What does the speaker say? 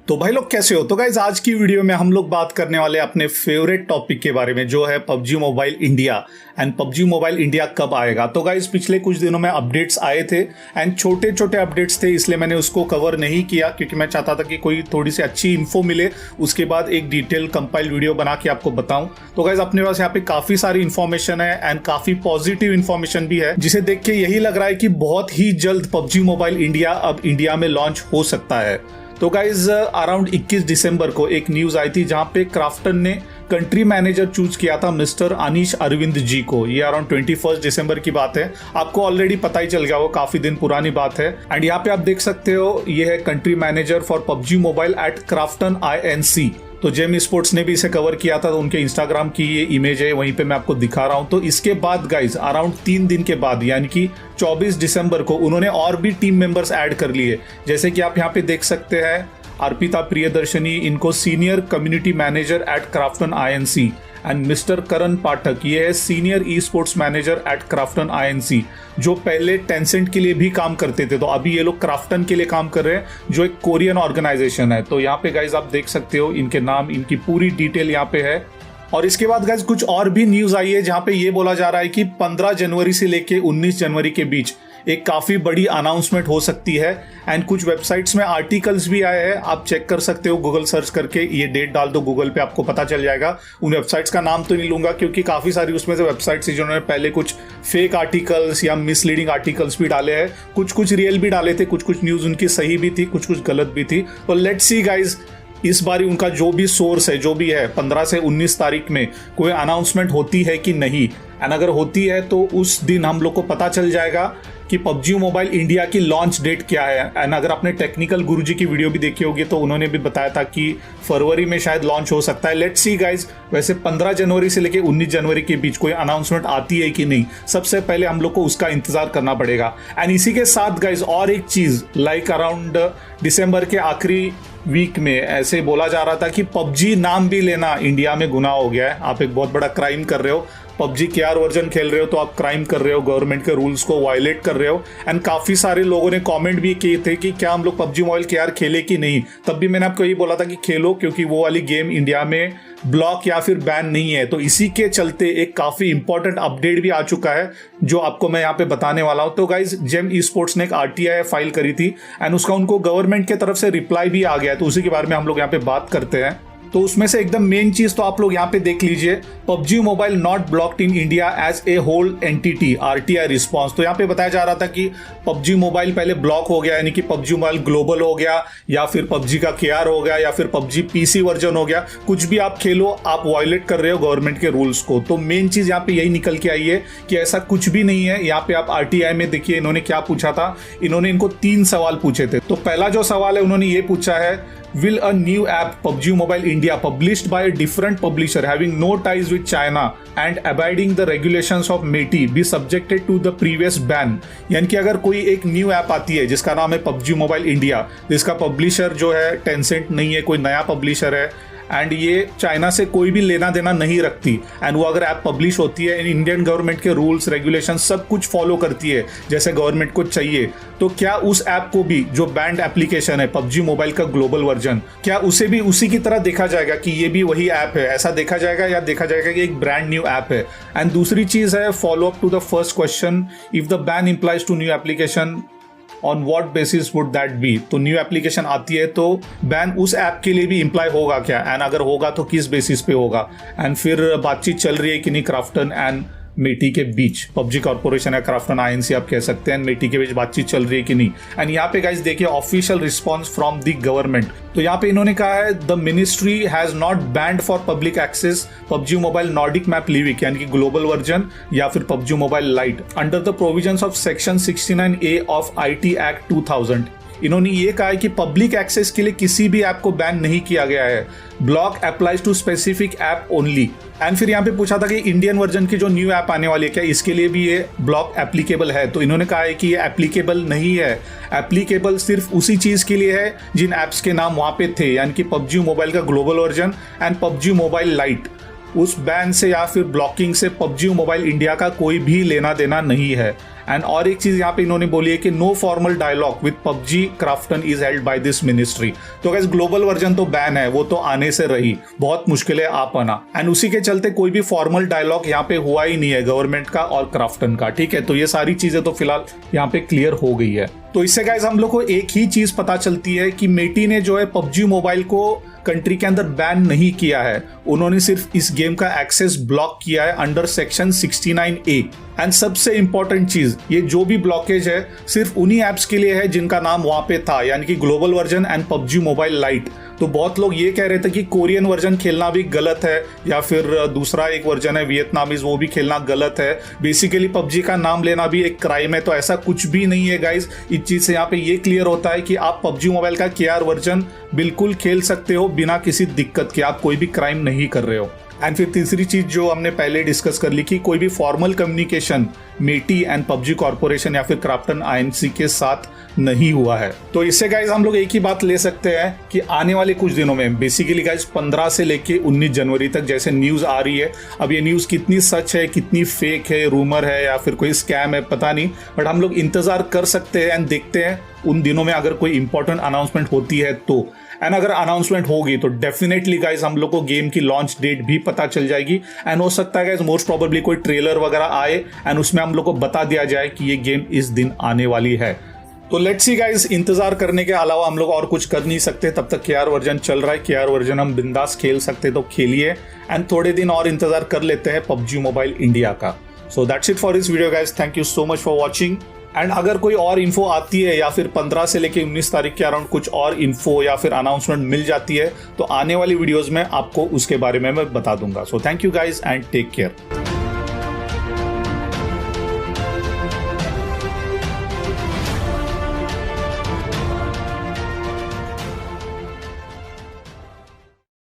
तो भाई लोग कैसे हो। तो गाइज आज की वीडियो में हम लोग बात करने वाले अपने फेवरेट टॉपिक के बारे में, जो है PUBG mobile India. And PUBG mobile India कब आएगा। तो गाइज पिछले कुछ दिनों में अपडेट्स आए थे एंड छोटे छोटे अपडेट्स थे, इसलिए मैंने उसको कवर नहीं किया क्योंकि मैं चाहता था कि कोई थोड़ी सी अच्छी इन्फो मिले, उसके बाद एक डिटेल कंपाइल वीडियो बना के आपको बताऊं। तो गाइज अपने पास यहाँ पे काफी सारी इन्फॉर्मेशन है एंड काफी पॉजिटिव इन्फॉर्मेशन भी है, जिसे देख के यही लग रहा है कि बहुत ही जल्द पबजी मोबाइल इंडिया अब इंडिया में लॉन्च हो सकता है। तो गाइज अराउंड 21 दिसंबर को एक न्यूज आई थी जहां पे क्राफ्टन ने कंट्री मैनेजर चूज किया था मिस्टर अनीश अरविंद जी को। ये अराउंड 21 दिसंबर की बात है, आपको ऑलरेडी पता ही चल गया, वो काफी दिन पुरानी बात है। एंड यहाँ पे आप देख सकते हो ये है country manager for PUBG mobile at Krafton INC। तो जेम स्पोर्ट्स ने भी इसे कवर किया था, तो उनके इंस्टाग्राम की ये इमेज है, वहीं पे मैं आपको दिखा रहा हूं। तो इसके बाद गाइज अराउंड 3 दिन के बाद यानी कि 24 दिसंबर को उन्होंने और भी टीम मेंबर्स ऐड कर लिए, जैसे कि आप यहाँ पे देख सकते हैं अर्पिता प्रियदर्शनी, इनको senior community manager at Krafton INC। And mister Karan Pathak, ये है senior esports manager at Krafton INC, जो पहले टेंसेंट के लिए भी काम करते थे। तो अभी ये लोग क्राफ्टन के लिए काम कर रहे हैं, जो एक कोरियन ऑर्गेनाइजेशन है। तो यहाँ पे गाइज आप देख सकते हो इनके नाम, इनकी पूरी डिटेल यहाँ पे है। और इसके बाद गाइज कुछ और भी न्यूज आई है जहां पे ये बोला जा रहा है कि 15 जनवरी से लेके 19 जनवरी के बीच एक काफी बड़ी अनाउंसमेंट हो सकती है। एंड कुछ वेबसाइट्स में आर्टिकल्स भी आए हैं, आप चेक कर सकते हो गूगल सर्च करके, ये डेट डाल दो गूगल पे, आपको पता चल जाएगा। उन वेबसाइट्स का नाम तो नहीं लूंगा क्योंकि काफी सारी उसमें से वेबसाइट्स जिन्होंने पहले कुछ फेक आर्टिकल्स या मिसलीडिंग आर्टिकल्स भी डाले हैं, कुछ रियल भी डाले थे, कुछ न्यूज उनकी सही भी थी, कुछ गलत भी थी। तो लेट्स सी गाइज, इस बारी उनका जो भी सोर्स है, जो भी है, 15 से 19 तारीख में कोई अनाउंसमेंट होती है कि नहीं। एंड अगर होती है तो उस दिन हम लोग को पता चल जाएगा कि पबजी मोबाइल इंडिया की लॉन्च डेट क्या है। एंड अगर आपने टेक्निकल गुरुजी की वीडियो भी देखी होगी तो उन्होंने भी बताया था कि फरवरी में शायद लॉन्च हो सकता है। लेट्स सी गाइज, वैसे 15 जनवरी से लेकर 19 जनवरी के बीच कोई अनाउंसमेंट आती है कि नहीं, सबसे पहले हम लोग को उसका इंतजार करना पड़ेगा। एंड इसी के साथ गाइज और एक चीज, लाइक अराउंड दिसंबर के आखिरी वीक में ऐसे बोला जा रहा था कि पबजी नाम भी लेना इंडिया में गुनाह हो गया है, आप एक बहुत बड़ा क्राइम कर रहे हो। पबजी KR वर्जन खेल रहे हो तो आप क्राइम कर रहे हो, गवर्नमेंट के रूल्स को वायलेट कर रहे हो। एंड काफी सारे लोगों ने कमेंट भी किए थे कि क्या हम लोग पबजी मोबाइल KR खेले कि नहीं। तब भी मैंने आपको यही बोला था कि खेलो, क्योंकि वो वाली गेम इंडिया में ब्लॉक या फिर बैन नहीं है। तो इसी के चलते एक काफी इंपॉर्टेंट अपडेट भी आ चुका है जो आपको मैं यहाँ पे बताने वाला हूँ। तो गाइज जेम स्पोर्ट्स ने एक RTI फाइल करी थी एंड उसका उनको गवर्नमेंट की तरफ से रिप्लाई भी आ गया है, तो उसी के बारे में हम लोग यहाँ पे बात करते हैं। तो उसमें से एकदम मेन चीज तो आप लोग यहाँ पे देख लीजिए, PUBG mobile not blocked in India as a whole entity, RTI response. तो यहाँ पे बताया जा रहा था कि पबजी मोबाइल पहले ब्लॉक हो गया, यानी कि पबजी मोबाइल ग्लोबल हो गया, या फिर पबजी का KR हो गया, या फिर पबजी PC वर्जन हो गया। कुछ भी आप खेलो, आप वायलेट कर रहे हो गवर्नमेंट के रूल्स को। तो मेन चीज यहाँ पे यही निकल के आई है कि ऐसा कुछ भी नहीं है। यहाँ पे आप RTI में देखिए इन्होंने क्या पूछा था, इन्होंने इनको 3 सवाल पूछे थे। तो पहला जो सवाल है उन्होंने ये पूछा है, will a new app PUBG Mobile India published by a different publisher having no ties with China and abiding the regulations of METI be subjected to the previous ban। यानी कि अगर कोई एक न्यू ऐप आती है जिसका नाम है PUBG Mobile India, जिसका पब्लिशर जो है टेंसेंट नहीं है, कोई नया पब्लिशर है, एंड ये चाइना से कोई भी लेना देना नहीं रखती, एंड वो अगर ऐप पब्लिश होती है, इंडियन गवर्नमेंट के रूल्स रेगुलेशन सब कुछ फॉलो करती है जैसे गवर्नमेंट को चाहिए, तो क्या उस ऐप को भी, जो बैंड एप्लीकेशन है पबजी मोबाइल का ग्लोबल वर्जन, क्या उसे भी उसी की तरह देखा जाएगा कि ये भी वही ऐप है, ऐसा देखा जाएगा, या देखा जाएगा कि एक ब्रांड न्यू ऐप है। एंड दूसरी चीज है, follow up to the first question, if the ban implies to new application on what basis would that be. तो न्यू एप्लीकेशन आती है तो बैन उस ऐप के लिए भी इंप्लाई होगा क्या, एंड अगर होगा तो किस बेसिस पे होगा। एंड फिर बातचीत चल रही है कि नहीं क्राफ्टन एंड मेटी के बीच, पबजी कॉर्पोरेशन या क्राफ्टन INC आप कह सकते हैं, मेटी के बीच बातचीत चल रही है कि नहीं। एंड यहाँ पे गाइस देखिए official response from the government. तो यहाँ पे इन्होंने कहा है, the ministry has not banned for public access PUBG mobile Nordic map Livik, यानी कि ग्लोबल वर्जन या फिर PUBG mobile lite, under the provisions of section 69A of IT act 2000। इन्होंने ये कहा है कि पब्लिक एक्सेस के लिए किसी भी ऐप को बैन नहीं किया गया है, block applies to specific app only. And फिर यहाँ पे पूछा था कि इंडियन वर्जन की जो न्यू ऐप आने वाली है क्या इसके लिए भी ये ब्लॉक एप्लीकेबल है। तो इन्होंने कहा है कि ये एप्लीकेबल नहीं है, एप्लीकेबल सिर्फ उसी चीज के लिए है जिन ऐप्स के नाम वहां पे थे, यानी कि पबजी मोबाइल का global version and PUBG mobile light. उस बैन से या फिर ब्लॉकिंग से पबजी मोबाइल इंडिया का कोई भी लेना देना नहीं है। एंड और एक चीज यहाँ पे इन्होंने बोली है कि no formal dialog with PUBG Krafton is held by this ministry. तो गाइस ग्लोबल वर्जन तो बैन है, वो तो आने से रही, बहुत मुश्किल है आ पाना, एंड उसी के चलते कोई भी फॉर्मल डायलॉग यहाँ पे हुआ ही नहीं है गवर्नमेंट का और क्राफ्टन का। ठीक है, तो ये सारी चीजें तो फिलहाल यहाँ पे क्लियर हो गई है। तो इससे गाइस हम लोग को एक ही चीज पता चलती है कि मेटी ने जो है पबजी मोबाइल को कंट्री के अंदर बैन नहीं किया है, उन्होंने सिर्फ इस गेम का एक्सेस ब्लॉक किया है अंडर सेक्शन 69A। एंड सबसे इंपॉर्टेंट चीज, ये जो भी ब्लॉकेज है सिर्फ उन्हीं एप्स के लिए है जिनका नाम वहां पे था, यानी कि global version and PUBG mobile light. तो बहुत लोग ये कह रहे थे कि कोरियन वर्जन खेलना भी गलत है, या फिर दूसरा एक वर्जन है वियतनामीज, वो भी खेलना गलत है, बेसिकली पबजी का नाम लेना भी एक क्राइम है। तो ऐसा कुछ भी नहीं है गाइस। इस चीज से यहाँ पे ये क्लियर होता है कि आप पबजी मोबाइल का KR वर्जन बिल्कुल खेल सकते हो बिना किसी दिक्कत के, आप कोई भी क्राइम नहीं कर रहे हो। एंड फिर तीसरी चीज जो हमने पहले डिस्कस कर ली कि कोई भी formal communication MeitY and PUBG corporation या फिर क्राफ्टन INC के साथ नहीं हुआ है। तो इससे गाइज हम लोग एक ही बात ले सकते हैं कि आने वाले कुछ दिनों में, बेसिकली गाइज 15 से लेके 19 जनवरी तक जैसे न्यूज आ रही है, अब ये न्यूज कितनी सच है, कितनी फेक है, रूमर है या फिर कोई स्कैम है, पता नहीं, बट हम लोग इंतजार कर सकते हैं एंड देखते हैं उन दिनों में अगर कोई इंपॉर्टेंट अनाउंसमेंट होती है तो। एंड अगर अनाउंसमेंट होगी तो डेफिनेटली गाइज हम लोग को गेम की लॉन्च डेट भी पता चल जाएगी, एंड हो सकता है गाइज मोस्ट प्रोबेबली कोई ट्रेलर वगैरह आए एंड उसमें हम लोग को बता दिया जाए कि ये गेम इस दिन आने वाली है। तो लेट्स सी गाइज, इंतजार करने के अलावा हम लोग और कुछ कर नहीं सकते। तब तक KR वर्जन चल रहा है, KR वर्जन हम बिंदास खेल सकते तो खेलिए, एंड थोड़े दिन और इंतजार कर लेते हैं पबजी मोबाइल इंडिया का। So that's it for this video guys, thank you so much for watching. And अगर कोई और इन्फो आती है या फिर 15 से लेके 19 तारीख के अराउंड कुछ और इन्फो या फिर अनाउंसमेंट मिल जाती है तो आने वाली वीडियोस में आपको उसके बारे में मैं बता दूंगा। So thank you guys and take care.